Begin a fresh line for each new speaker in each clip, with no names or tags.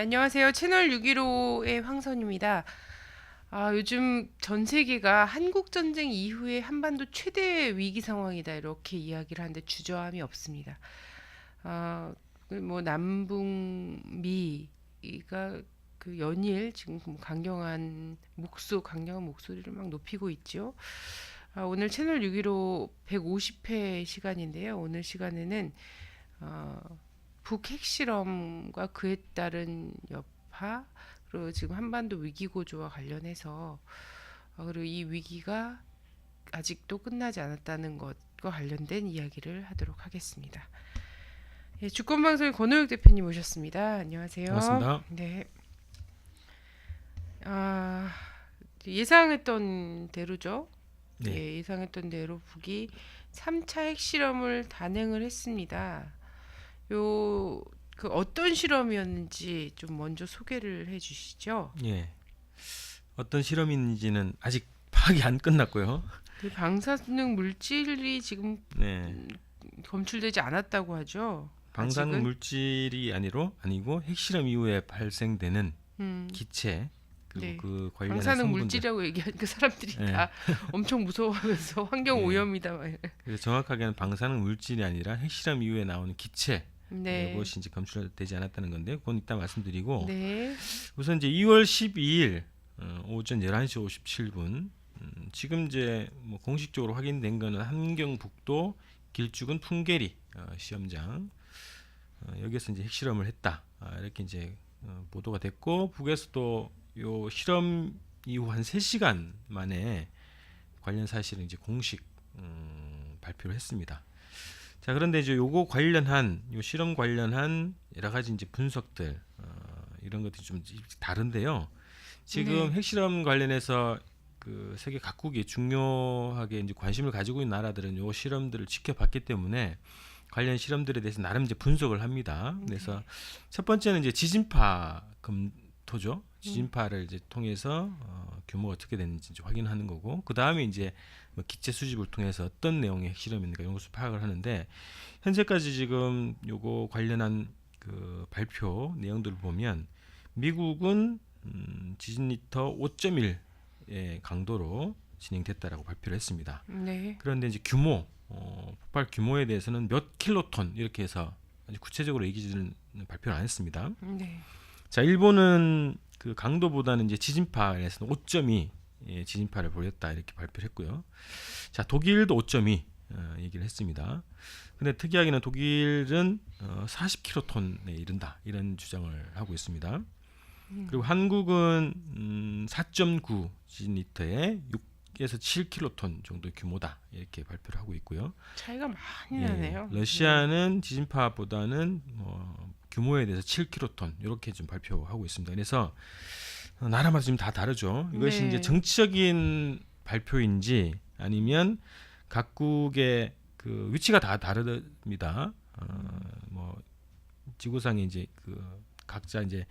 안녕하세요. 채널 615의 황선입니다. 요즘 전 세계가 한국 전쟁 이후에 한반도 최대 위기 상황이다 이렇게 이야기를 하는데 주저함이 없습니다. 뭐 남북미가 그 연일 지금 강경한 목소리를 막 높이고 있죠. 오늘 채널 615 150회 시간인데요. 오늘 시간에는 어, 북 핵실험과 그에 따른 여파, 그리고 지금 한반도 위기 구조와 관련해서 그리고 이 위기가 아직도 끝나지 않았다는 것과 관련된 이야기를 하도록 하겠습니다. 예, 주권방송의 권호혁 대표님 오셨습니다. 안녕하세요.
반갑습니다.
네. 아, 예상했던 대로죠.
네.
예, 예상했던 대로 북이 3차 핵실험을 단행을 했습니다. 그 어떤 실험이었는지 좀 먼저 소개를 해 주시죠.
예. 어떤 실험인지는 아직 파악이 안 끝났고요.
그 방사능 물질이 지금
네.
검출되지 않았다고 하죠.
방사능
아직은.
물질이 아니고 핵실험 이후에 발생되는
음,
기체 그리고
네.
그 관련한
방사능
성분들.
물질이라고 얘기하니까 사람들이
예.
다 엄청 무서워하면서 환경
예.
오염이다. 막 이래.
그래서 정확하게는 방사능 물질이 아니라 핵실험 이후에 나오는 기체
네.
이것이 이제 검출되지 않았다는 건데 그건 이따 말씀드리고
네.
우선 이제 2월 12일 오전 11시 57분 지금 이제 뭐 공식적으로 확인된 거는 함경북도 길쭉은 풍계리 시험장 여기서 이제 핵실험을 했다 이렇게 이제 보도가 됐고 북에서도 요 실험 이후 한 3시간 만에 관련 사실은 이제 공식 발표를 했습니다. 자 그런데 이제 요거 관련한 요 실험 관련한 여러 가지 이제 분석들 이런 것들이 좀 다른데요. 지금
네.
핵실험 관련해서 그 세계 각국이 중요하게 이제 관심을 가지고 있는 나라들은 요 실험들을 지켜봤기 때문에 관련 실험들에 대해서 나름 이제 분석을 합니다. 그래서 첫 번째는 이제 지진파 검토죠. 지진파를 이제 통해서 규모가 어떻게 되는지 이제 확인하는 거고, 그 다음에 이제 뭐 기체 수집을 통해서 어떤 내용의 핵실험인가 이런 것을 파악을 하는데 현재까지 지금 요거 관련한 그 발표 내용들을 보면 미국은 지진 리터 5.1의 강도로 진행됐다라고 발표를 했습니다.
네.
그런데 이제 규모, 폭발 규모에 대해서는 몇 킬로톤 이렇게 해서 아주 구체적으로 얘기는 발표를 안 했습니다.
네.
자, 일본은 그 강도보다는 이제 지진파에서는 5.2 지진파를 보였다 이렇게 발표를 했고요. 자, 독일도 5.2 얘기를 했습니다. 근데 특이하게는 독일은 40킬로톤에 이른다 이런 주장을 하고 있습니다. 그리고 한국은 4.9 지진리터에 6에서 7킬로톤 정도의 규모다 이렇게 발표를 하고 있고요.
차이가 많이
예,
나네요. 네.
러시아는 지진파보다는 규모에 대해서 7킬로톤 이렇게 좀 발표하고 있습니다. 그래서 나라마다 지금 다 다르죠. 이것이 이제
네.
정치적인 발표인지 아니면 각국의 그 위치가 다 다릅니다. 뭐 지구상에 이제 그 각자 이제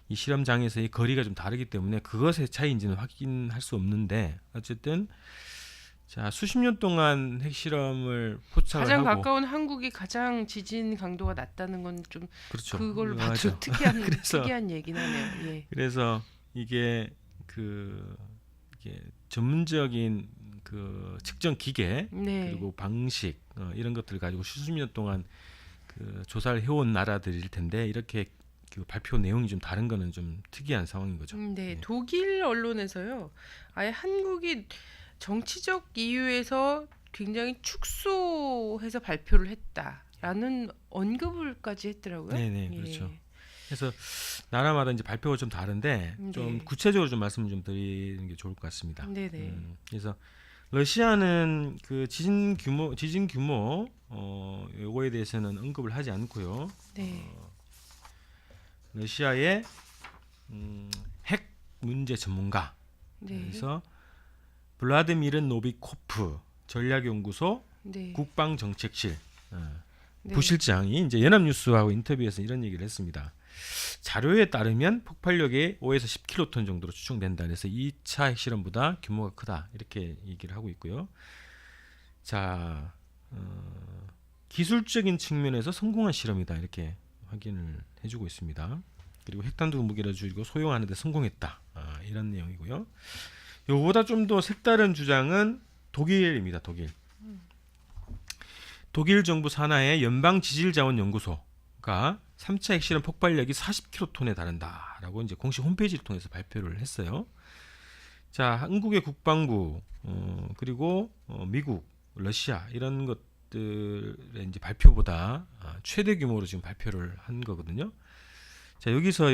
이 실험장에서의 거리가 좀 다르기 때문에 그것의 차이인지는 확인할 수 없는데 어쨌든 자 수십 년 동안 핵실험을 포착을
가장
하고
가까운 한국이 가장 지진 강도가 낮다는 건 좀
그렇죠
그걸로 봐도
유명하죠.
특이한
그래서
특이한 얘긴 하네요. 예.
그래서 이게 그 이게 전문적인 그 측정 기계
네.
그리고 방식 이런 것들을 가지고 수십 년 동안 그 조사를 해온 나라들일 텐데 이렇게 그 발표 내용이 좀 다른 거는 좀 특이한 상황인 거죠.
네.
예.
독일 언론에서요. 아예 한국이 정치적 이유에서 굉장히 축소해서 발표를 했다라는 언급을까지 했더라고요.
네네 그렇죠.
예.
그래서 나라마다 이제 발표가 좀 다른데 좀
네.
구체적으로 좀 말씀을 좀 드리는 게 좋을 것 같습니다.
네네.
그래서 러시아는 그 지진 규모 요거에 대해서는 언급을 하지 않고요.
네.
러시아의 핵 문제 전문가
네.
그래서 블라디미르 노비코프 전략연구소
네.
국방정책실
네.
부실장이 이제 연합뉴스하고 인터뷰에서 이런 얘기를 했습니다. 자료에 따르면 폭발력이 5에서 10킬로톤 정도로 추정된다. 그래서 2차 핵실험보다 규모가 크다. 이렇게 얘기를 하고 있고요. 자, 기술적인 측면에서 성공한 실험이다. 이렇게 확인을 해주고 있습니다. 그리고 핵탄두 무기를 줄이고 소용하는 데 성공했다. 이런 내용이고요. 요거보다 좀 더 색다른 주장은 독일입니다. 독일 정부 산하의 연방 지질자원연구소가 3차 핵실험 폭발력이 40킬로톤에 달한다라고 이제 공식 홈페이지를 통해서 발표를 했어요. 자, 한국의 국방부 그리고 미국, 러시아 이런 것들의 이제 발표보다 최대 규모로 지금 발표를 한 거거든요. 자, 여기서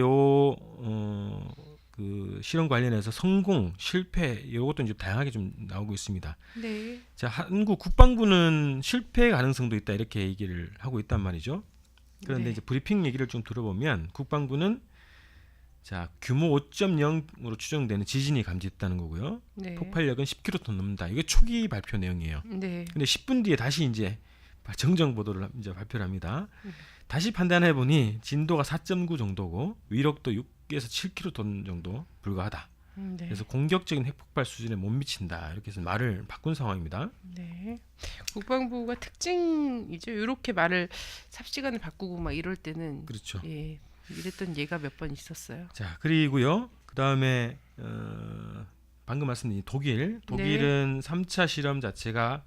그 실험 관련해서 성공, 실패 이것도 이제 다양하게 좀 나오고 있습니다.
네.
자, 한국 국방부는 실패 가능성도 있다 이렇게 얘기를 하고 있단 말이죠. 그런데
네.
이제 브리핑 얘기를 좀 들어보면 국방부는 자, 규모 5.0으로 추정되는 지진이 감지됐다는 거고요.
네.
폭발력은 10킬로톤 넘는다. 이게 초기 발표 내용이에요.
네.
근데 10분 뒤에 다시 이제 정정 보도를 이제 발표를 합니다. 다시 판단해 보니 진도가 4.9 정도고 위력도 6에서 7킬로톤 정도 불과하다.
네.
그래서 공격적인 핵폭발 수준에 못 미친다. 이렇게 해서 말을 바꾼 상황입니다.
네. 국방부가 특징이죠. 이렇게 말을 삽시간에 바꾸고 막 이럴 때는
그렇죠.
예, 이랬던 예가 몇 번 있었어요.
자, 그리고요. 그다음에 방금 말씀드린 독일은 3차 실험 자체가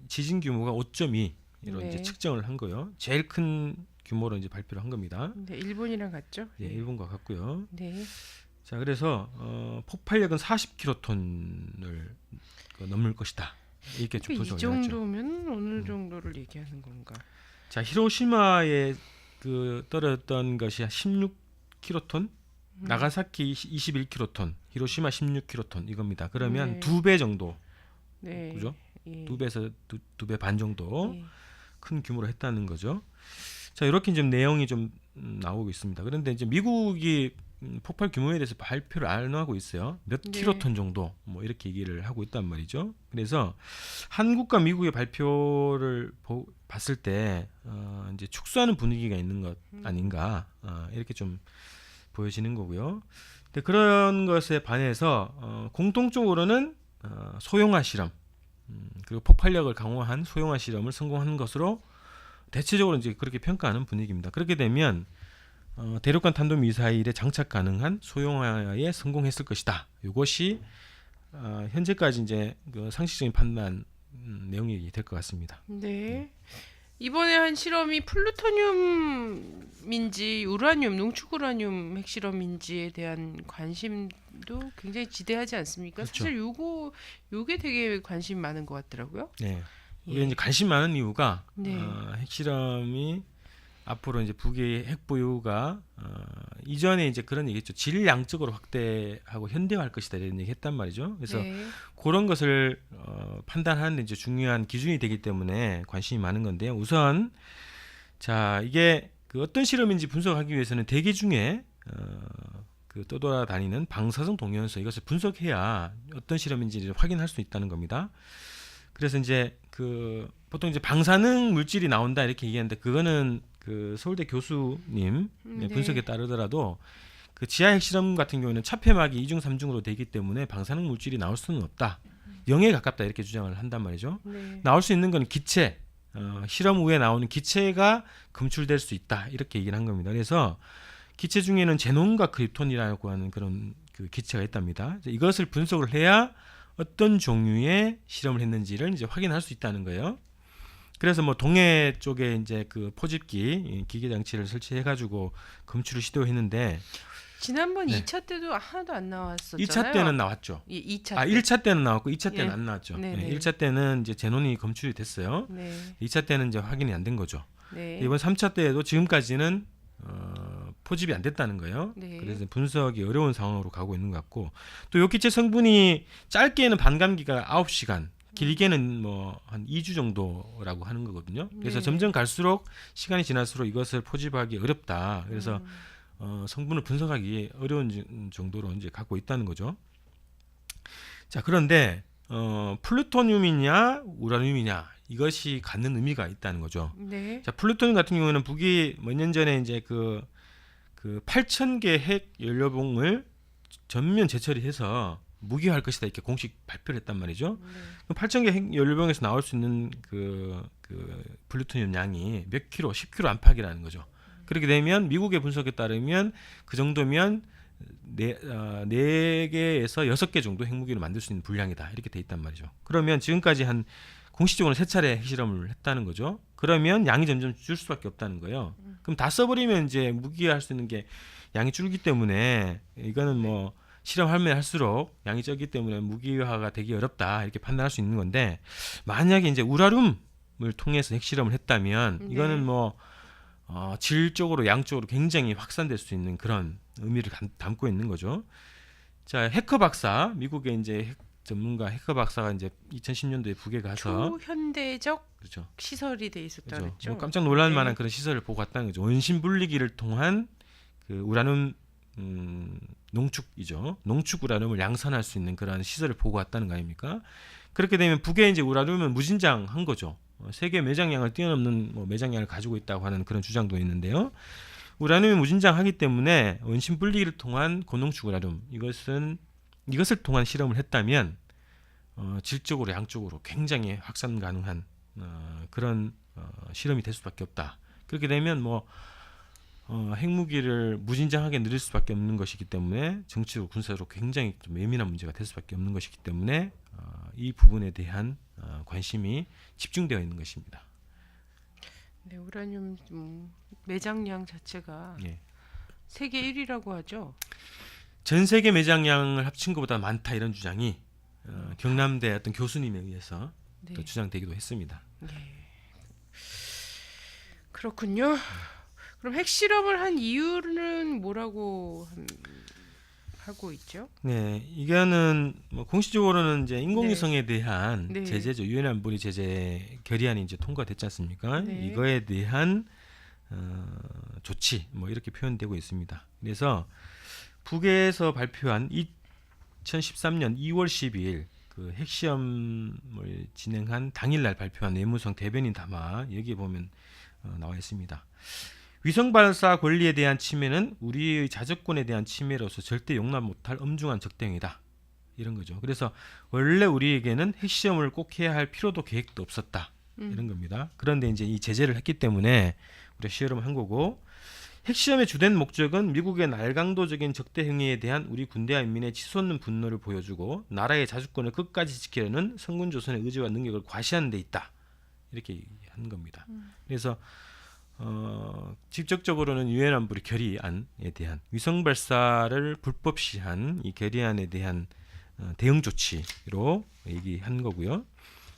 지진 규모가 5.2로
네.
이제 측정을 한 거예요. 제일 큰 규모로 이제 발표를 한 겁니다.
네, 일본이랑 같죠?
예, 일본과 같고요.
네.
자, 그래서 폭발력은 40킬로톤을 넘을 것이다. 이렇게 좀
이
분석을 했죠.
정도면 어느 정도를 얘기하는 건가?
자, 히로시마에 그 떨어졌던 것이 16킬로톤, 나가사키 21킬로톤, 히로시마 16킬로톤 이겁니다. 그러면
네.
2배 정도,
네.
그죠?
예.
2배에서 2배 반 정도
예.
큰 규모로 했다는 거죠. 자, 이렇게 좀 내용이 좀 나오고 있습니다. 그런데 이제 미국이 폭발 규모에 대해서 발표를 안 하고 있어요. 몇
네.
킬로톤 정도 뭐 이렇게 얘기를 하고 있단 말이죠. 그래서 한국과 미국의 발표를 봤을 때 이제 축소하는 분위기가 있는 것 아닌가 이렇게 좀 보여지는 거고요. 근데 그런 것에 반해서 공통적으로는 소형화 실험 그리고 폭발력을 강화한 소형화 실험을 성공한 것으로 대체적으로 이제 그렇게 평가하는 분위기입니다. 그렇게 되면 대륙간 탄도미사일에 장착 가능한 소형화에 성공했을 것이다. 이것이 현재까지 이제 그 상식적인 판단 내용이 될 것 같습니다.
네. 이번에 한 실험이 플루토늄인지 우라늄, 농축 우라늄 핵실험인지에 대한 관심도 굉장히 지대하지 않습니까?
그렇죠.
사실 요게 되게 관심 많은 것 같더라고요.
네. 이게
예.
이제 관심 많은 이유가
네.
핵실험이 앞으로 이제 북의 핵 보유가 이전에 이제 그런 얘기했죠. 질량적으로 확대하고 현대화할 것이다 이런 얘기했단 말이죠. 그래서
네.
그런 것을 판단하는 데 이제 중요한 기준이 되기 때문에 관심이 많은 건데요. 우선 자, 이게 그 어떤 실험인지 분석하기 위해서는 대기 중에 그 떠돌아다니는 방사성 동위원소 이것을 분석해야 어떤 실험인지를 확인할 수 있다는 겁니다. 그래서 이제 그 보통 이제 방사능 물질이 나온다 이렇게 얘기하는데 그거는 그 서울대 교수님
네.
분석에 따르더라도 그 지하 핵실험 같은 경우에는 차폐막이 2중 3중으로 되기 때문에 방사능 물질이 나올 수는 없다. 0에 가깝다 이렇게 주장을 한단 말이죠.
네.
나올 수 있는 건 기체, 실험 후에 나오는 기체가 검출될 수 있다 이렇게 얘기를 한 겁니다. 그래서 기체 중에는 제논과 크립톤이라고 하는 그런 그 기체가 있답니다. 이것을 분석을 해야 어떤 종류의 실험을 했는지를 이제 확인할 수 있다는 거예요. 그래서 뭐 동해 쪽에 이제 그 포집기 기계 장치를 설치해가지고 검출을 시도했는데
지난번
네.
2차 때도 하나도 안 나왔었잖아요.
2차 때는 나왔죠.
예, 2차
1차 때는 나왔고 2차 때는
예.
안 나왔죠.
네네.
1차 때는 이제 제논이 검출이 됐어요.
네.
2차 때는 이제 확인이 안 된 거죠.
네.
이번 3차 때에도 지금까지는 포집이 안 됐다는 거예요.
네.
그래서 분석이 어려운 상황으로 가고 있는 것 같고 또 요 기체 성분이 짧게는 반감기가 9시간 길게는 뭐 한 2주 정도라고 하는 거거든요. 그래서
네.
점점 갈수록 시간이 지날수록 이것을 포집하기 어렵다. 그래서 성분을 분석하기 어려운 정도로 이제 갖고 있다는 거죠. 자, 그런데 플루토늄이냐 우라늄이냐 이것이 갖는 의미가 있다는 거죠.
네.
자, 플루토늄 같은 경우에는 북이 몇 년 전에 이제 그 8,000개 핵 연료봉을 전면 재처리해서 무기화할 것이다 이렇게 공식 발표를 했단 말이죠. 그럼 8,000개 핵 연료봉에서 나올 수 있는 그 플루토늄 양이 몇 킬로, 10킬로 안팎이라는 거죠. 그렇게 되면 미국의 분석에 따르면 그 정도면 네 개에서 6개 정도 핵무기를 만들 수 있는 분량이다. 이렇게 돼 있단 말이죠. 그러면 지금까지 한 공식적으로 3차례 핵실험을 했다는 거죠. 그러면 양이 점점 줄 수밖에 없다는 거예요. 그럼 다 써버리면 이제 무기화할 수 있는 게 양이 줄기 때문에 이거는 뭐 실험하면 할수록 양이 적기 때문에 무기화가 되기 어렵다 이렇게 판단할 수 있는 건데, 만약에 이제 우라늄을 통해서 핵실험을 했다면 이거는 뭐 질적으로 양적으로 굉장히 확산될 수 있는 그런 의미를 담고 있는 거죠. 자, 해커 박사, 미국의 이제 핵 전문가 해커 박사가 이제 2010년도에 북에 가서
초현대적
그렇죠.
시설이 돼 있었다
그렇죠.
그랬죠.
뭐 깜짝 놀랄
네.
만한 그런 시설을 보고 갔다는 거죠. 원심 분리기를 통한 그 우라늄 농축이죠. 농축 우라늄을 양산할 수 있는 그런 시설을 보고 왔다는 거 아닙니까? 그렇게 되면 북에 이제 우라늄은 무진장한 거죠. 세계 매장량을 뛰어넘는 뭐 매장량을 가지고 있다고 하는 그런 주장도 있는데요. 우라늄이 무진장하기 때문에 원심 분리기를 통한 고농축 우라늄 이것을 통한 실험을 했다면 질적으로 양적으로 굉장히 확산 가능한 그런 실험이 될 수밖에 없다. 그렇게 되면 뭐 핵무기를 무진장하게 늘릴 수밖에 없는 것이기 때문에 정치적으로 군사적으로 굉장히 좀 예민한 문제가 될 수밖에 없는 것이기 때문에 이 부분에 대한 관심이 집중되어 있는 것입니다.
네, 우라늄 매장량 자체가
예.
세계 1위라고 하죠.
전 세계 매장량을 합친 것보다 많다 이런 주장이 경남대 어떤 교수님에 의해서
네.
또 주장되기도 했습니다.
네. 그렇군요. 그럼 핵실험을 한 이유는 뭐라고 하고 있죠?
네, 이거는 뭐 공식적으로는 이제 인공위성에 대한
네.
제재죠. 유엔 안보리 제재 결의안이 이제 통과됐지 않습니까?
네.
이거에 대한 조치 뭐 이렇게 표현되고 있습니다. 그래서 북에서 발표한 2013년 2월 12일 그 핵시험을 진행한 당일날 발표한 내무성 대변인 담화 여기에 보면 나와 있습니다. 위성 발사 권리에 대한 침해는 우리의 자적권에 대한 침해로서 절대 용납 못할 엄중한 적대행위다. 이런 거죠. 그래서 원래 우리에게는 핵시험을 꼭 해야 할 필요도 계획도 없었다. 이런 겁니다. 그런데 이제 이 제재를 했기 때문에 우리가 시험을 한 거고, 핵시험의 주된 목적은 미국의 날강도적인 적대 행위에 대한 우리 군대와 인민의 치솟는 분노를 보여주고 나라의 자주권을 끝까지 지키려는 성군 조선의 의지와 능력을 과시하는 데 있다. 이렇게 한 겁니다. 그래서 직접적으로는 유엔 안보리 결의안에 대한 위성 발사를 불법 시한 이 결의안에 대한 대응 조치로 얘기한 거고요.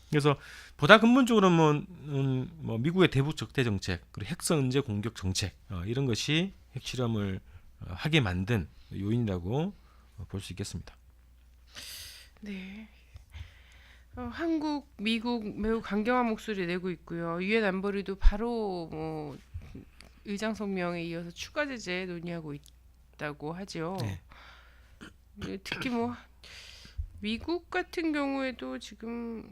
그래서 보다 근본적으로는 뭐 미국의 대북 적대 정책 그리고 핵선제 공격 정책 이런 것이 핵실험을 하게 만든 요인이라고 볼 수 있겠습니다.
네. 한국, 미국 매우 강경한 목소리 내고 있고요. 유엔 안보리도 바로 뭐 의장 성명에 이어서 추가 제재 논의하고 있다고 하죠.
네.
특히 뭐 미국 같은 경우에도 지금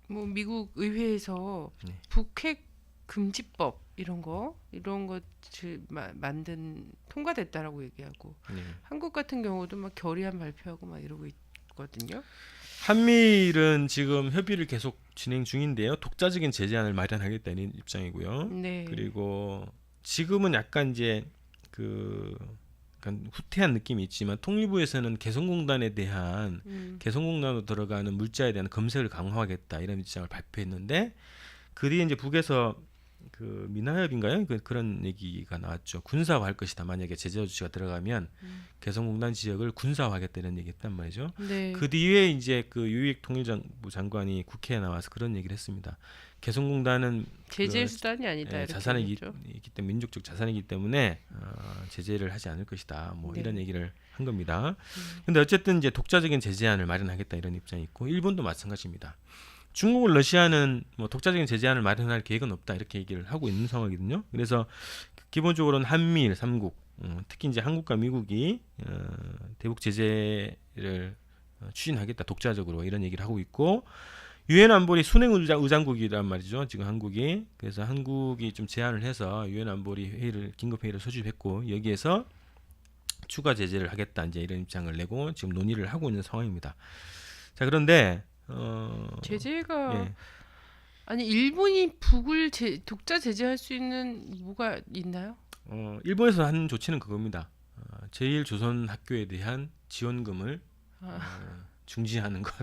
뭐 미국 의회에서
네.
북핵 금지법 이런 거 만든 통과됐다라고 얘기하고
네.
한국 같은 경우도 막 결의안 발표하고 막 이러고 있거든요.
한미일은 지금 협의를 계속 진행 중인데요. 독자적인 제재안을 마련하겠다는 입장이고요.
네.
그리고 지금은 약간 이제 약간 후퇴한 느낌이 있지만 통일부에서는 개성공단에 대한 개성공단으로 들어가는 물자에 대한 검색을 강화하겠다 이런 입장을 발표했는데, 그 뒤에 이제 북에서 그 미나협인가요? 그런 얘기가 나왔죠. 군사화할 것이다. 만약에 제재 조치가 들어가면 개성공단 지역을 군사화하겠다 이런 얘기했단 말이죠.
네.
그 뒤에 이제 그 유익통일부 장관이 국회에 나와서 그런 얘기를 했습니다. 개성공단은
제재 수단이 아니다. 이렇게
자산이기
얘기했죠.
때문에 민족적 자산이기 때문에 제재를 하지 않을 것이다. 뭐
네.
이런 얘기를 한 겁니다. 근데 어쨌든 이제 독자적인 제재안을 마련하겠다 이런 입장이 있고, 일본도 마찬가지입니다. 중국과 러시아는 뭐 독자적인 제재안을 마련할 계획은 없다 이렇게 얘기를 하고 있는 상황이거든요. 그래서 기본적으로는 한미일 3국, 특히 이제 한국과 미국이 대북 제재를 추진하겠다 독자적으로 이런 얘기를 하고 있고, 유엔 안보리 순행 의장국이란 말이죠. 지금 한국이. 그래서 한국이 좀 제안을 해서 유엔 안보리 회의를 긴급 회의를 소집했고 여기에서 추가 제재를 하겠다 이제 이런 입장을 내고 지금 논의를 하고 있는 상황입니다. 자, 그런데
제재가
예.
아니 일본이 북을 독자 제재할 수 있는 뭐가 있나요?
일본에서 한 조치는 그겁니다. 제1조선학교에 대한 지원금을 중지하는 것.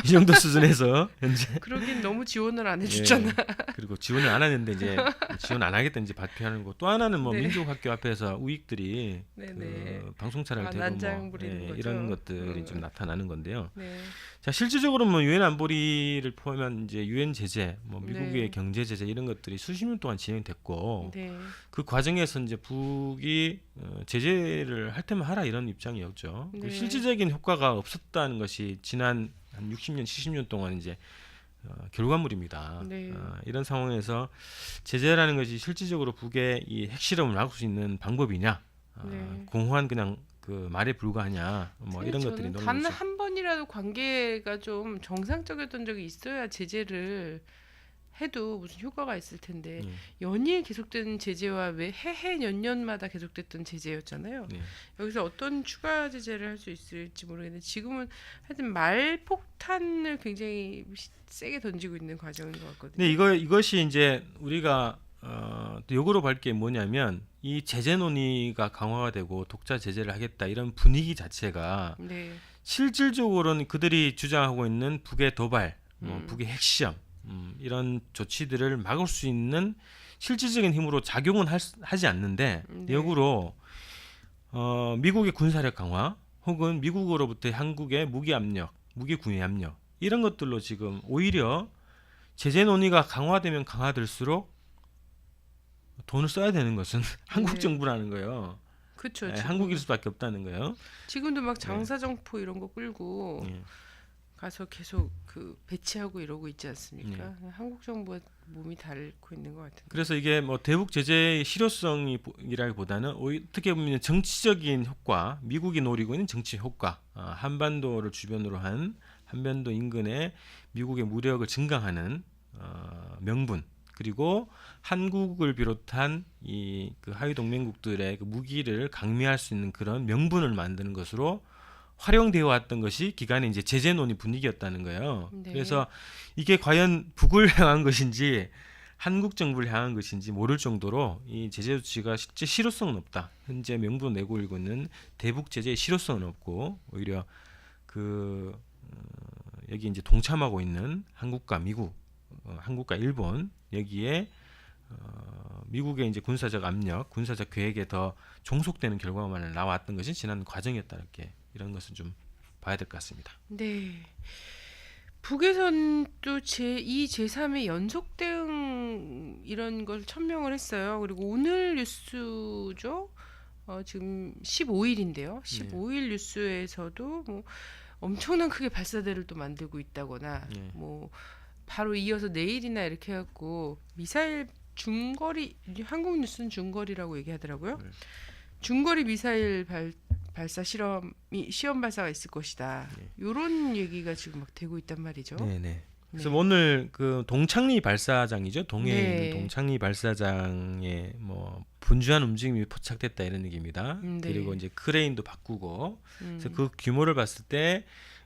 이 정도 수준에서 현재.
그러긴 너무 지원을 안
예,
해주잖아.
그리고 지원을 안 하는데 이제 지원 안 하겠다 이제 발표하는 거. 또 하나는 뭐
네.
민족학교 앞에서 우익들이
네네.
그 방송차를
아,
대고
난장
뭐
부리는 거죠.
이런 것들이 좀 나타나는 건데요.
네.
자, 실질적으로 뭐 유엔 안보리를 포함한 이제 유엔 제재, 뭐 미국의
네.
경제 제재 이런 것들이 수십 년 동안 진행됐고
네.
그 과정에서 이제 북이 제재를 할 테면 하라 이런 입장이었죠. 그
네.
실질적인 효과가 없었다는 것이 지난 한 60년, 70년 동안 이제 결과물입니다.
네.
이런 상황에서 제재라는 것이 실질적으로 북의 이 핵실험을 막을 수 있는 방법이냐,
네.
공허한 그냥 그 말에 불과하냐, 뭐 이런 것들이
저는
논의죠.
단 한 번이라도 관계가 좀 정상적이었던 적이 있어야 제재를 해도 무슨 효과가 있을 텐데
예,
연이에 계속되는 제재와 왜 해해 년년마다 계속됐던 제재였잖아요.
예.
여기서 어떤 추가 제재를 할 수 있을지 모르겠는데 지금은 하여튼 말폭탄을 굉장히 세게 던지고 있는 과정인 것 같거든요.
근데 이것이 이제 우리가 또 역으로 볼 게 뭐냐면 이 제재 논의가 강화가 되고 독자 제재를 하겠다 이런 분위기 자체가
네.
실질적으로는 그들이 주장하고 있는 북의 도발, 뭐
음.
북의 핵시험 이런 조치들을 막을 수 있는 실질적인 힘으로 작용은 하지 않는데
네.
역으로 미국의 군사력 강화 혹은 미국으로부터 한국의 무기 압력, 무기 구매 압력 이런 것들로 지금 오히려 제재 논의가 강화되면 강화될수록 돈을 써야 되는 것은 한국
네.
정부라는 거예요.
그렇죠.
네, 한국일 수밖에 없다는 거예요.
지금도 막 장사정포 이런 거 끌고
예.
가서 계속 그 배치하고 이러고 있지 않습니까? 한국 정부가 몸이 닳고 있는 것 같은데.
그래서 이게 뭐 대북 제재의 실효성이라기보다는 어떻게 보면 정치적인 효과, 미국이 노리고 있는 정치 효과, 한반도를 주변으로 한 한반도 인근에 미국의 무력을 증강하는 명분, 그리고 한국을 비롯한 이 그 하위 동맹국들의 그 무기를 강미할 수 있는 그런 명분을 만드는 것으로 활용되어 왔던 것이 기간의 이제 제재 논의 분위기였다는 거예요.
네.
그래서 이게 과연 북을 향한 것인지 한국 정부를 향한 것인지 모를 정도로 이 제재 조치가 실제 실효성은 없다. 현재 명분 내고 있고 있는 대북 제재의 실효성은 없고 오히려 그 여기 이제 동참하고 있는 한국과 미국, 한국과 일본 여기에 미국의 이제 군사적 압력, 군사적 계획에 더 종속되는 결과만 나왔던 것이 지난 과정이었다 이렇게 이런 것은 좀 봐야 될 것 같습니다.
네. 북에선 또 제2, 제3의 연속 대응 이런 걸 천명을 했어요. 그리고 오늘 뉴스죠. 지금 15일인데요. 15일 뉴스에서도 뭐 엄청난 크게 발사대를 또 만들고 있다거나
네.
뭐 바로 이어서 내일이나 이렇게 해갖고 미사일 중거리, 한국 뉴스는 중거리라고 얘기하더라고요.
네.
중거리 미사일 발사 시험 발사가 있을 것이다. 이런 얘기가 지금 막 되고 있단 말이죠.
네네. 그래서
네.
오늘 그 동창리 발사장이죠. 동해에
네.
있는 동창리 발사장에 뭐 분주한 움직임이 포착됐다 이런 얘기입니다.
네.
그리고 이제 크레인도 바꾸고 그래서
음.
그 규모를 봤을 때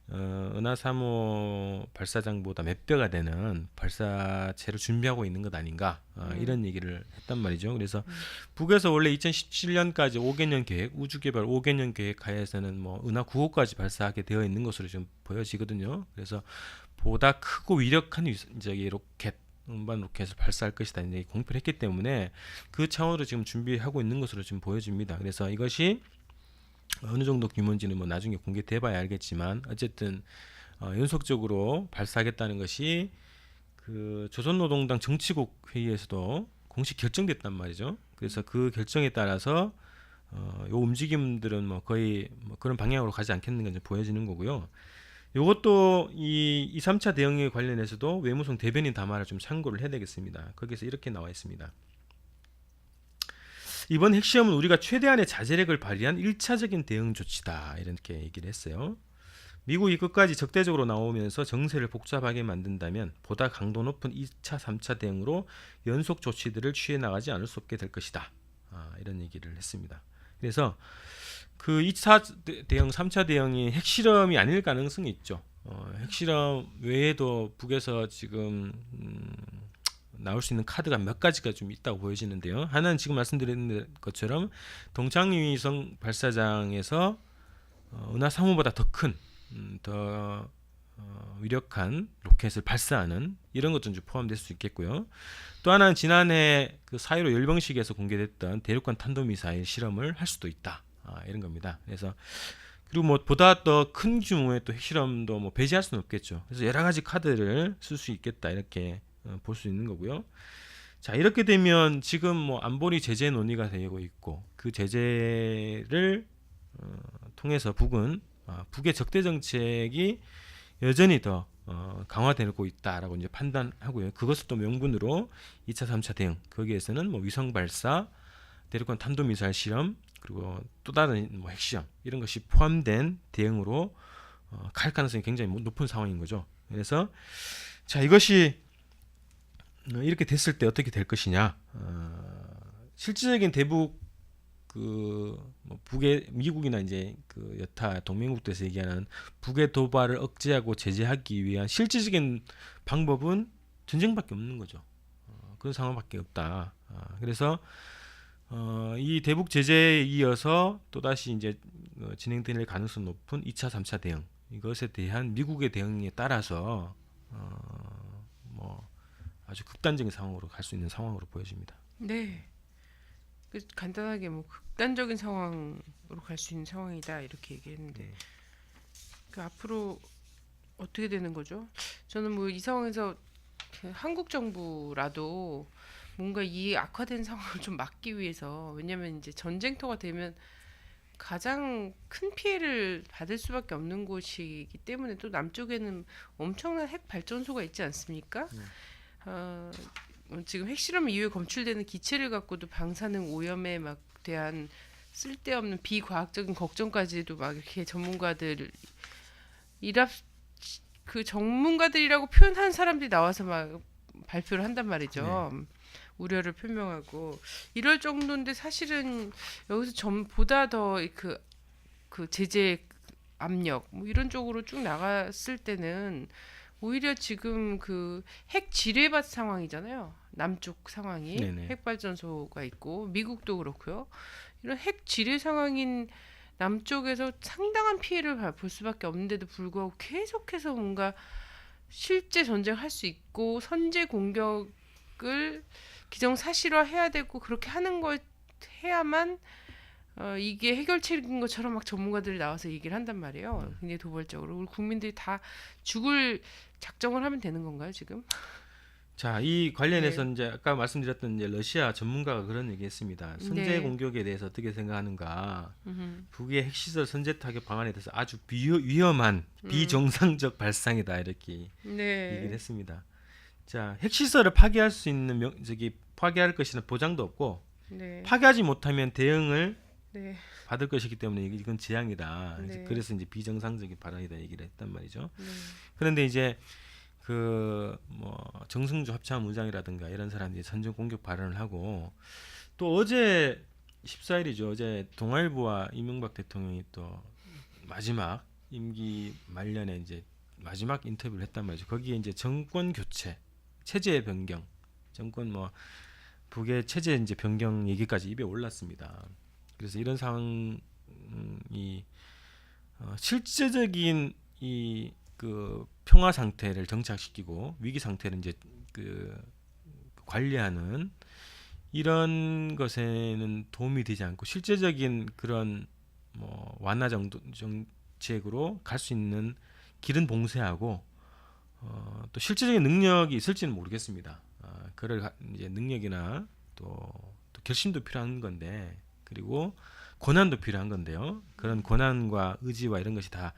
은하삼호 발사장보다 몇 배가 되는 발사체를 준비하고 있는 것 아닌가 이런 얘기를 했단 말이죠. 그래서 북에서 원래 2017년까지 5개년 계획, 우주개발 5개년 계획 하에서는 뭐 은하 9호까지 발사하게 되어 있는 것으로 좀 보여지거든요. 그래서 보다 크고 위력한 이제 로켓, 운반 로켓을 발사할 것이다 이제 공표를 했기 때문에 그 차원으로 지금 준비하고 있는 것으로 지금 보여집니다. 그래서 이것이 어느 정도 규모인지는 뭐 나중에 공개돼봐야 알겠지만 어쨌든 연속적으로 발사하겠다는 것이 그 조선노동당 정치국 회의에서도 공식 결정됐단 말이죠. 그래서 그 결정에 따라서 요 움직임들은 뭐 거의 뭐 그런 방향으로 가지 않겠는가 이제 보여지는 거고요. 이것도 이 2, 3차 대응에 관련해서도 외무성 대변인 담화를 좀 참고를 해야 되겠습니다. 거기서 이렇게 나와 있습니다. 이번 핵시험은 우리가 최대한의 자제력을 발휘한 1차적인 대응 조치다 이렇게 얘기를 했어요. 미국이 끝까지 적대적으로 나오면서 정세를 복잡하게 만든다면 보다 강도 높은 2차, 3차 대응으로 연속 조치들을 취해 나가지 않을 수 없게 될 것이다. 이런 얘기를 했습니다. 그래서 그 2차 대응, 3차 대응이 핵실험이 아닐 가능성이 있죠. 핵실험 외에도 북에서 지금 나올 수 있는 카드가 몇 가지가 좀 있다고 보여지는데요. 하나는 지금 말씀드린 것처럼 동창위성 발사장에서 은하 3호보다 더 큰, 더 위력한 로켓을 발사하는 이런 것도 좀 포함될 수 있겠고요. 또 하나는 지난해 그 4.15 열병식에서 공개됐던 대륙간 탄도미사일 실험을 할 수도 있다. 이런 겁니다. 그래서 그리고 뭐 보다 더 큰 규모의 또 핵실험도 뭐 배제할 수는 없겠죠. 그래서 여러 가지 카드를 쓸 수 있겠다 이렇게 볼 수 있는 거고요. 자, 이렇게 되면 지금 뭐 안보리 제재 논의가 되고 있고 그 제재를 통해서 북의 적대 정책이 여전히 더 강화되고 있다라고 이제 판단하고요. 그것을 또 명분으로 2차, 3차 대응 거기에서는 뭐 위성 발사, 대륙간 탄도미사일 실험 그리고 또 다른 뭐 핵시험 이런 것이 포함된 대응으로 갈 가능성이 굉장히 높은 상황인 거죠. 그래서 자, 이것이 이렇게 됐을 때 어떻게 될 것이냐? 실질적인 대북 뭐 북의 미국이나 이제 그 여타 동맹국들에서 얘기하는 북의 도발을 억제하고 제재하기 위한 실질적인 방법은 전쟁밖에 없는 거죠. 그런 상황밖에 없다. 그래서 이 대북 제재에 이어서 또 다시 이제 진행될 가능성 높은 2차, 3차 대응 이것에 대한 미국의 대응에 따라서 뭐 아주 극단적인 상황으로 갈 수 있는 상황으로 보여집니다.
네. 그 간단하게 뭐 극단적인 상황으로 갈 수 있는 상황이다 이렇게 얘기했는데
네.
그 앞으로 어떻게 되는 거죠? 저는 뭐 이 상황에서 그 한국 정부라도 뭔가 이 악화된 상황을 좀 막기 위해서 왜냐면 이제 전쟁터가 되면 가장 큰 피해를 받을 수밖에 없는 곳이기 때문에 또 남쪽에는 엄청난 핵 발전소가 있지 않습니까? 어, 지금 핵실험 이후에 검출되는 기체를 갖고도 방사능 오염에 막 대한 쓸데없는 비과학적인 걱정까지도 막 이렇게 그 전문가들이라고 표현한 사람들이 나와서 막 발표를 한단 말이죠. 우려를 표명하고 이럴 정도인데 사실은 여기서 보다 더 그 제재 압력 뭐 이런 쪽으로 쭉 나갔을 때는 오히려 지금 그 핵 지뢰밭 상황이잖아요. 남쪽 상황이
네네.
핵 발전소가 있고 미국도 그렇고요. 이런 핵 지뢰 상황인 남쪽에서 상당한 피해를 볼 수밖에 없는데도 불구하고 계속해서 뭔가 실제 전쟁할 수 있고 선제 공격을 기정사실화해야 되고 그렇게 하는 걸 해야만 이게 해결책인 것처럼 막 전문가들이 나와서 얘기를 한단 말이에요. 굉장히 도발적으로. 우리 국민들이 다 죽을 작정을 하면 되는 건가요, 지금?
자, 이 관련해서 이제 아까 말씀드렸던 이제 러시아 전문가가 그런 얘기했습니다. 선제
네.
공격에 대해서 어떻게 생각하는가?
음흠.
북의 핵시설 선제 타격 방안에 대해서 아주 위험한 비정상적 발상이다 이렇게 얘기를
네.
했습니다. 자, 핵시설을 파괴할 수 있는 파괴할 것이라는 보장도 없고
네.
파괴하지 못하면 대응을
네.
받을 것이기 때문에 이건 재앙이다.
네.
그래서 이제 비정상적인 발언이다 얘기를 했단 말이죠.
네.
그런데 이제 그 뭐 정승주 합참의장이라든가 이런 사람들이 선제 공격 발언을 하고 또 어제 14일이죠. 어제 동아일보와 이명박 대통령이 또 마지막 임기 말년에 이제 마지막 인터뷰를 했단 말이죠. 거기에 이제 정권 교체, 체제 변경, 정권 뭐 북의 체제 이제 변경 얘기까지 입에 올랐습니다. 그래서 이런 상황이 실제적인 이 그 평화 상태를 정착시키고 위기 상태를 이제 그 관리하는 이런 것에는 도움이 되지 않고 실제적인 그런 뭐 완화 정책으로 갈 수 있는 길은 봉쇄하고 또 실제적인 능력이 있을지는 모르겠습니다. 그럴 이제 능력이나 또 결심도 필요한 건데 그리고 권한도 필요한 건데요. 그런 권한과 의지와 이런 것이 다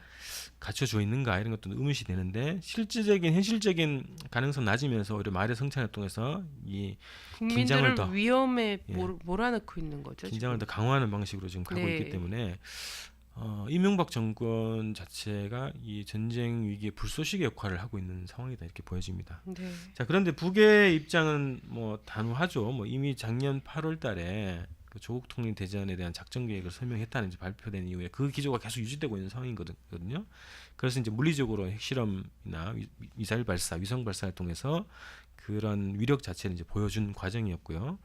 갖춰져 있는가 이런 것도 의문이 되는데 실질적인 현실적인 가능성 낮으면서 오히려 말의 성찬을 통해서 이 긴장을
국민들을
더
위험에
예.
몰아넣고 있는 거죠.
긴장을
지금.
더 강화하는 방식으로 지금 가고
네.
있기 때문에 이명박 정권 자체가 이 전쟁 위기의 불쏘시개 역할을 하고 있는 상황이다 이렇게 보여집니다.
네.
자, 그런데 북의 입장은 뭐 단호하죠. 뭐 이미 작년 8월달에 그 조국 통일 대전에 대한 작전 계획을 설명했다는 발표된 이후에 그 기조가 계속 유지되고 있는 상황이거든요. 그래서 이제 물리적으로 핵실험이나 미사일 발사, 위성 발사를 통해서 그런 위력 자체를 이제 보여준 과정이었고요.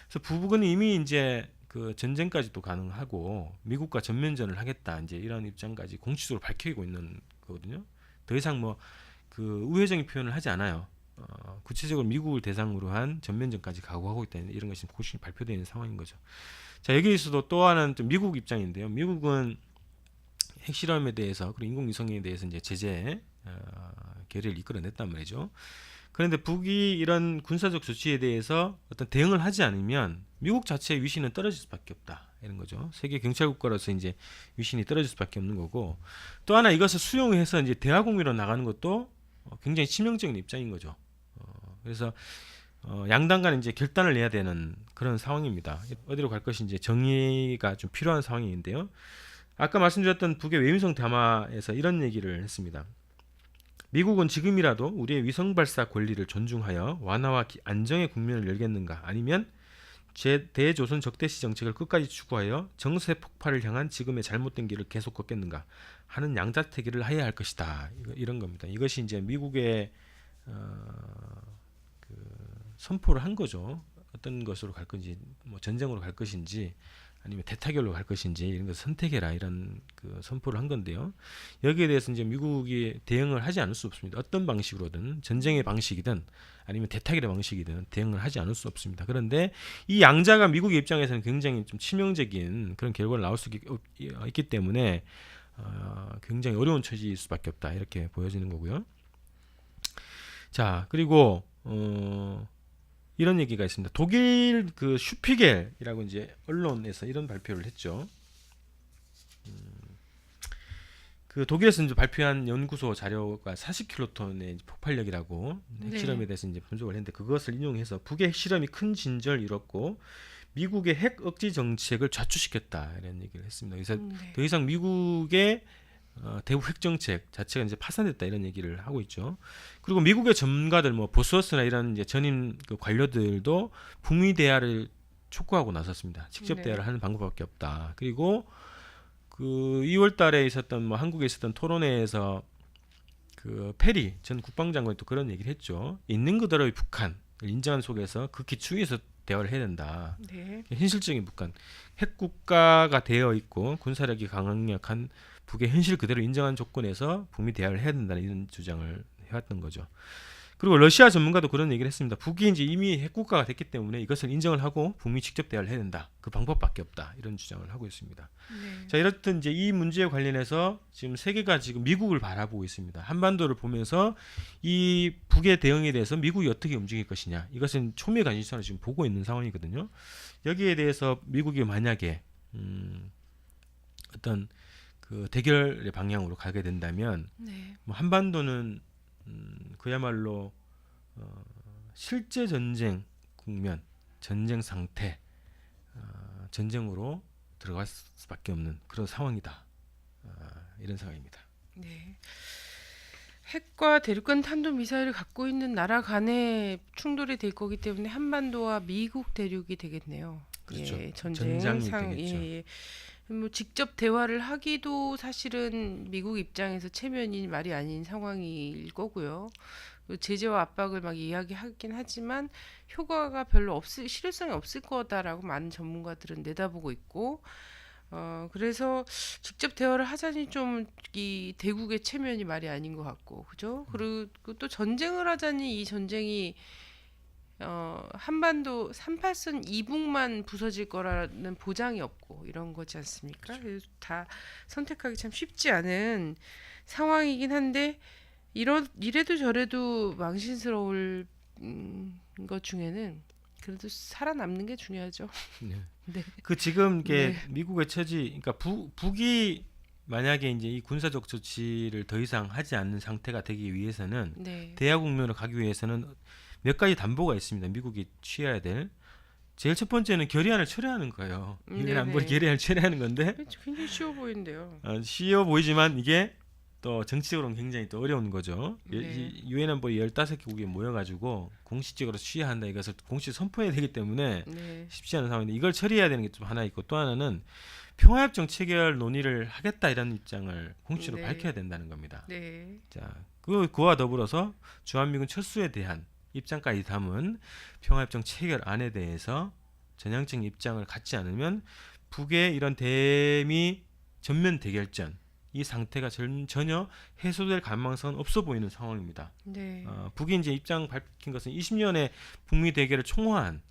그래서 북은 이미 이제 그 전쟁까지도 가능하고 미국과 전면전을 하겠다 이제 이런 입장까지 공식적으로 밝히고 있는 거거든요. 더 이상 뭐 그 우회적인 표현을 하지 않아요. 구체적으로 미국을 대상으로 한 전면전까지 각오하고 있다 이런 것이 공식이 발표되어 있는 상황인 거죠. 자 여기에서도 또 하나는 좀 미국 입장인데요. 미국은 핵실험에 대해서 그리고 인공위성에 대해서 이제 제재 결의를 이끌어냈단 말이죠. 그런데 북이 이런 군사적 조치에 대해서 어떤 대응을 하지 않으면 미국 자체의 위신은 떨어질 수밖에 없다 이런 거죠. 세계 경찰 국가로서 이제 위신이 떨어질 수밖에 없는 거고 또 하나 이것을 수용해서 이제 대화 공유로 나가는 것도 굉장히 치명적인 입장인 거죠. 그래서 양당 간에 이제 결단을 내야 되는 그런 상황입니다. 어디로 갈 것인지 정의가 좀 필요한 상황인데요. 아까 말씀드렸던 북의 외위성 담화에서 이런 얘기를 했습니다. 미국은 지금이라도 우리의 위성 발사 권리를 존중하여 완화와 안정의 국면을 열겠는가 아니면 대조선 적대시 정책을 끝까지 추구하여 정세 폭발을 향한 지금의 잘못된 길을 계속 걷겠는가 하는 양자택일을 해야 할 것이다. 이런 겁니다. 이것이 이제 미국의 그 선포를 한 거죠. 어떤 것으로 갈 건지, 뭐 전쟁으로 갈 것인지, 아니면 대타결로 갈 것인지 이런 걸 선택해라 이런 그 선포를 한 건데요. 여기에 대해서 이제 미국이 대응을 하지 않을 수 없습니다. 어떤 방식으로든 전쟁의 방식이든 아니면 대타결의 방식이든 대응을 하지 않을 수 없습니다. 그런데 이 양자가 미국의 입장에서는 굉장히 좀 치명적인 그런 결과를 나올 수 있기 때문에 굉장히 어려운 처지일 수밖에 없다 이렇게 보여지는 거고요. 자 그리고 이런 얘기가 있습니다. 독일 그 슈피겔이라고 이제 언론에서 이런 발표를 했죠. 그 독일에서 이제 발표한 연구소 자료가 40킬로톤의 폭발력이라고 핵실험에 대해서 이제 분석을 했는데 그것을 인용해서 북의 핵실험이 큰 진전을 이뤘고 미국의 핵 억지 정책을 좌초시켰다 이런 얘기를 했습니다. 그래서 더 이상 미국의 대북 핵 정책 자체가 이제 파산됐다 이런 얘기를 하고 있죠. 그리고 미국의 전문가들 뭐 보스워스나 이런 이제 전임 그 관료들도 북미 대화를 촉구하고 나섰습니다. 직접 대화를 하는 방법밖에 없다. 그리고 그 2월 달에 있었던 뭐 한국에 있었던 토론회에서 그 페리 전 국방장관이 또 그런 얘기를 했죠. 있는 그대로의 북한을 인정한 속에서 그 기초에서 대화를 해야 된다. 네. 현실적인 북한, 핵 국가가 되어 있고 군사력이 강력한 북의 현실 그대로 인정한 조건에서 북미 대화를 해야 된다는 이런 주장을 해왔던 거죠. 그리고 러시아 전문가도 그런 얘기를 했습니다. 북이 이제 이미 핵 국가가 됐기 때문에 이것을 인정을 하고 북미 직접 대화를 해야 된다. 그 방법밖에 없다. 이런 주장을 하고 있습니다. 네. 자, 이렇듯 이제 이 문제에 관련해서 지금 세계가 지금 미국을 바라보고 있습니다. 한반도를 보면서 이 북의 대응에 대해서 미국이 어떻게 움직일 것이냐. 이것은 초미의 관심사로 지금 보고 있는 상황이거든요. 여기에 대해서 미국이 만약에 어떤 그 대결의 방향으로 가게 된다면 네. 뭐 한반도는 그야말로 실제 전쟁 국면, 전쟁 상태, 전쟁으로 들어갈 수밖에 없는 그런 상황이다. 이런 상황입니다. 네.
핵과 대륙간 탄도 미사일을 갖고 있는 나라 간의 충돌이 될 거기 때문에 한반도와 미국 대륙이 되겠네요.
그렇죠.
예, 전쟁이 되겠죠. 예. 뭐 직접 대화를 하기도 사실은 미국 입장에서 체면이 말이 아닌 상황일 거고요. 제재와 압박을 막 이야기하긴 하지만 효과가 별로 실효성이 없을 거다라고 많은 전문가들은 내다보고 있고, 그래서 직접 대화를 하자니 좀 이 대국의 체면이 말이 아닌 것 같고, 그죠? 그리고 또 전쟁을 하자니 이 전쟁이 한반도 38선 이북만 부서질 거라는 보장이 없고 이런 거지 않습니까? 그렇죠. 다 선택하기 참 쉽지 않은 상황이긴 한데 이래도 저래도 망신스러울 것 중에는 그래도 살아남는 게 중요하죠.
네. 네. 그 지금 이게 미국의 처지, 그러니까 북이 만약에 이제 이 군사적 조치를 더 이상 하지 않는 상태가 되기 위해서는 대화 국면으로 가기 위해서는 몇 가지 담보가 있습니다. 미국이 취해야 될. 제일 첫 번째는 결의안을 철회하는 거예요. 유엔 안보리 결의안을 철회하는 건데
굉장히 쉬워 보이는데요.
쉬워 보이지만 이게 또 정치적으로는 굉장히 또 어려운 거죠. 유엔 안보리 15개국이 모여가지고 공식적으로 취해야 한다. 이것을 공식 선포해야 되기 때문에 쉽지 않은 상황인데 이걸 처리해야 되는 게 좀 하나 있고 또 하나는 평화협정 체결 논의를 하겠다 이런 입장을 공식으로 밝혀야 된다는 겁니다. 자, 그와 더불어서 주한미군 철수에 대한 입장까지 담은 평화협정 체결안에 대해서 전향적인 입장을 갖지 않으면 북의 이런 대미 전면 대결전 이 상태가 전혀 해소될 가능성은 없어 보이는 상황입니다.
네.
북이 이제 입장 밝힌 것은 20년의 북미 대결을 총화한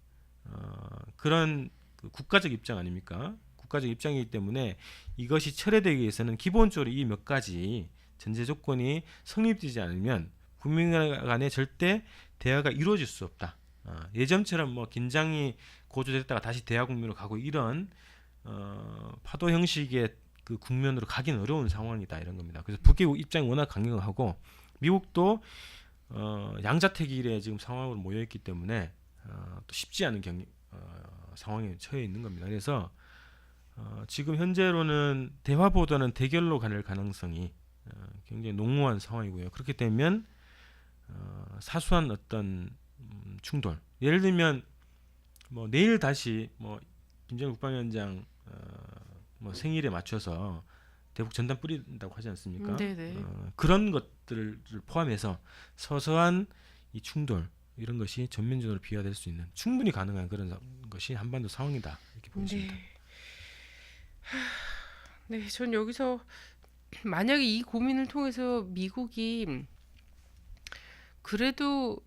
그런 그 국가적 입장 아닙니까? 국가적 입장이기 때문에 이것이 철회되기 위해서는 기본적으로 이 몇 가지 전제 조건이 성립되지 않으면 북미 간에 절대 대화가 이루어질 수 없다. 예전처럼 뭐 긴장이 고조됐다가 다시 대화 국면으로 가고 이런 파도 형식의 그 국면으로 가기는 어려운 상황이다 이런 겁니다. 그래서 북의 입장이 워낙 강경하고 미국도 양자택일의 지금 상황으로 모여 있기 때문에 또 쉽지 않은 상황에 처해 있는 겁니다. 그래서 지금 현재로는 대화보다는 대결로 갈 가능성이 굉장히 농후한 상황이고요. 그렇게 되면 사소한 어떤 충돌, 예를 들면 뭐 내일 다시 뭐 김정일 국방위원장 뭐 생일에 맞춰서 대북 전단 뿌린다고 하지 않습니까?
네네.
그런 것들을 포함해서 서서한 이 충돌 이런 것이 전면전으로 비화될 수 있는 충분히 가능한 그런 것이 한반도 상황이다 이렇게 보입니다.
네. 네, 전 여기서 만약에 이 고민을 통해서 미국이 그래도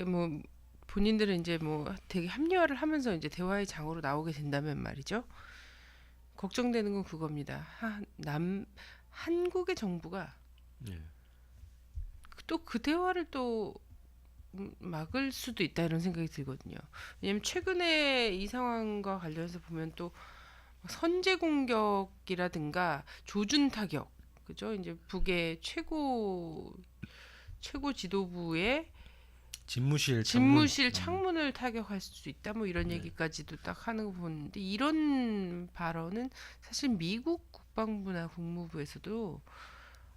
뭐 본인들은 이제 뭐 되게 합리화를 하면서 이제 대화의 장으로 나오게 된다면 말이죠. 걱정되는 건 그겁니다. 한국의 정부가
예.
또 그 대화를 또 막을 수도 있다 이런 생각이 들거든요. 왜냐면 최근에 이 상황과 관련해서 보면 또 선제 공격이라든가 조준 타격, 그죠? 이제 북의 최고 지도부의
집무실
창문을 타격할 수 있다 뭐 이런
네.
얘기까지도 딱 하는 거 보는데 이런 발언은 사실 미국 국방부나 국무부에서도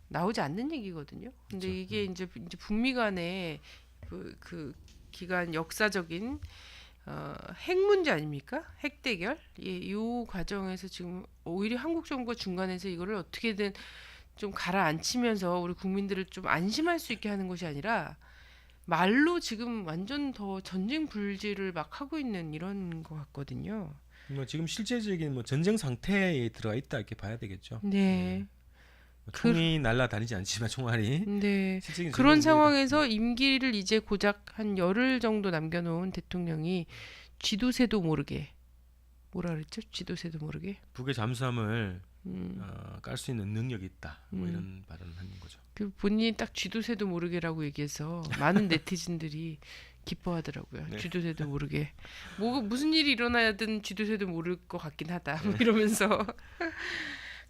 나오지 않는 얘기거든요. 근데
그렇죠.
이게 이제 북미 간의 그 기간 역사적인 핵 문제 아닙니까? 핵 대결. 예, 이 과정에서 지금 오히려 한국 정부가 중간에서 이거를 어떻게든 좀 가라앉히면서 우리 국민들을 좀 안심할 수 있게 하는 것이 아니라 말로 지금 완전 더 전쟁 불지를 막 하고 있는 이런 것 같거든요.
뭐 지금 실제적인 뭐 전쟁 상태에 들어가 있다 이렇게 봐야 되겠죠.
네.
뭐
그,
총이 날아다니지 않지만 총알이
네.
실질적인
그런
전쟁 중이다.
상황에서 임기를 이제 고작 한 열흘 정도 남겨놓은 대통령이 쥐도새도 모르게 뭐라 그랬죠? 쥐도새도 모르게.
북의 잠수함을
음,
깔 수 있는 능력이 있다. 뭐
음.
이런 발언을 하는 거죠.
그 본인이 딱 쥐도새도 모르게라고 얘기해서 많은 네티즌들이 기뻐하더라고요.
네.
쥐도새도 모르게. 뭐 무슨 일이 일어나든 쥐도새도 모를 것 같긴 하다. 뭐 이러면서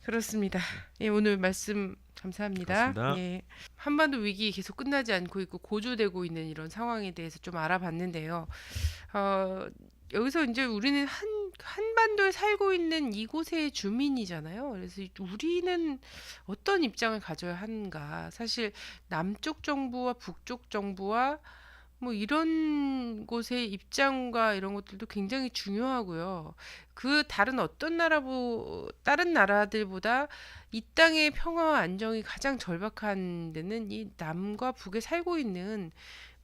그렇습니다. 예, 오늘 말씀 감사합니다.
그렇습니다.
예, 한반도 위기 계속 끝나지 않고 있고 고조되고 있는 이런 상황에 대해서 좀 알아봤는데요. 여기서 이제 우리는 한반도에 살고 있는 이곳의 주민이잖아요. 그래서 우리는 어떤 입장을 가져야 하는가. 사실 남쪽 정부와 북쪽 정부와 뭐 이런 곳의 입장과 이런 것들도 굉장히 중요하고요. 그 다른 나라들보다 이 땅의 평화와 안정이 가장 절박한 데는 이 남과 북에 살고 있는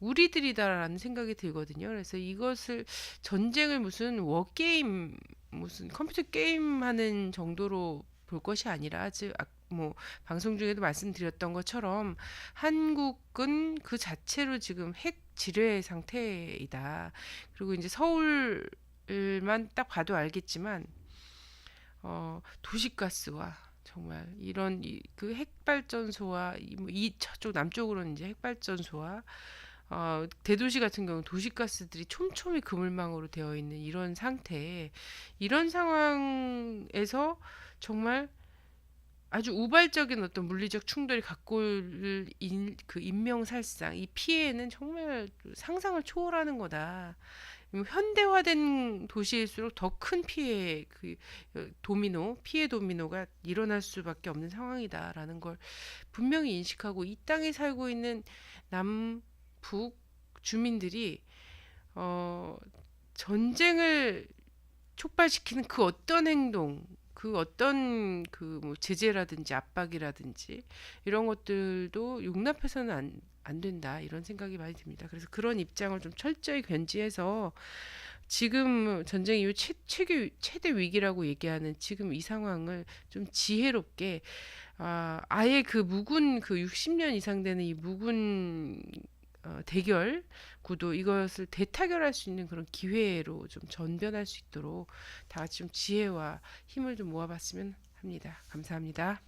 우리들이다라는 생각이 들거든요. 그래서 이것을 전쟁을 무슨 워게임, 무슨 컴퓨터 게임 하는 정도로 볼 것이 아니라, 뭐 방송 중에도 말씀드렸던 것처럼 한국은 그 자체로 지금 핵 지뢰 상태이다. 그리고 이제 서울만 딱 봐도 알겠지만 도시가스와 정말 이런 그 핵발전소와 이 저쪽 남쪽으로는 이제 핵발전소와 대도시 같은 경우 도시가스들이 촘촘히 그물망으로 되어 있는 이런 상태에 이런 상황에서 정말 아주 우발적인 어떤 물리적 충돌이 갖고 올 그 인명살상 이 피해는 정말 상상을 초월하는 거다. 현대화된 도시일수록 더 큰 피해 피해 도미노가 일어날 수밖에 없는 상황이다라는 걸 분명히 인식하고 이 땅에 살고 있는 남북 주민들이 전쟁을 촉발시키는 그 어떤 행동 그 어떤 그 뭐 제재라든지 압박이라든지 이런 것들도 용납해서는 안 된다 이런 생각이 많이 듭니다. 그래서 그런 입장을 좀 철저히 견지해서 지금 전쟁 이후 최대 위기라고 얘기하는 지금 이 상황을 좀 지혜롭게 아예 그 묵은 그 60년 이상 되는 이 묵은 대결 구도 이것을 대타결할 수 있는 그런 기회로 좀 전변할 수 있도록 다 같이 좀 지혜와 힘을 좀 모아봤으면 합니다. 감사합니다.